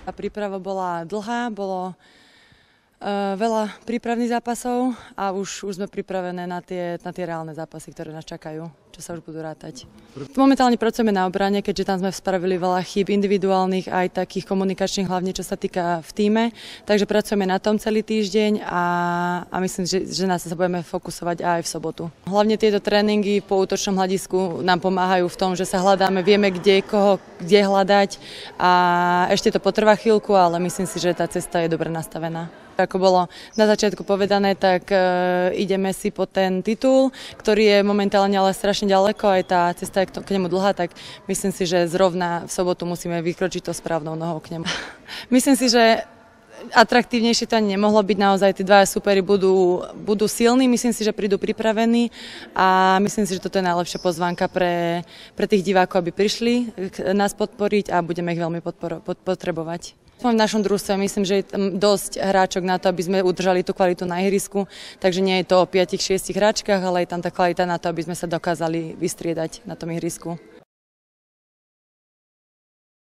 A príprava bola dlhá, bolo veľa prípravných zápasov a už sme pripravené na tie reálne zápasy, ktoré nás čakajú, čo sa už budú rátať. Momentálne pracujeme na obrane, keďže tam sme spravili veľa chýb individuálnych, aj takých komunikačných, hlavne čo sa týka v tíme. Takže pracujeme na tom celý týždeň a myslím, že nás sa budeme fokusovať aj v sobotu. Hlavne tieto tréningy po útočnom hľadisku nám pomáhajú v tom, že sa hľadáme, vieme kde hľadať a ešte to potrvá chvíľku, ale myslím si, že tá cesta je dobre nastavená. Ako bolo na začiatku povedané, tak ideme si po ten titul, ktorý je momentálne ale strašne ďaleko, aj tá cesta je k nemu dlhá, tak myslím si, že zrovna v sobotu musíme vykročiť to správnou nohou k nemu. Myslím si, že atraktívnejšie to ani nemohlo byť, naozaj tí dva superi budú silní, myslím si, že prídu pripravení a myslím si, že toto je najlepšia pozvánka pre tých divákov, aby prišli nás podporiť a budeme ich veľmi potrebovať. V našom družstve myslím, že je tam dosť hráčok na to, aby sme udržali tú kvalitu na ihrisku, takže nie je to o 5-6 hráčkach, ale je tam tá kvalita na to, aby sme sa dokázali vystriedať na tom ihrisku.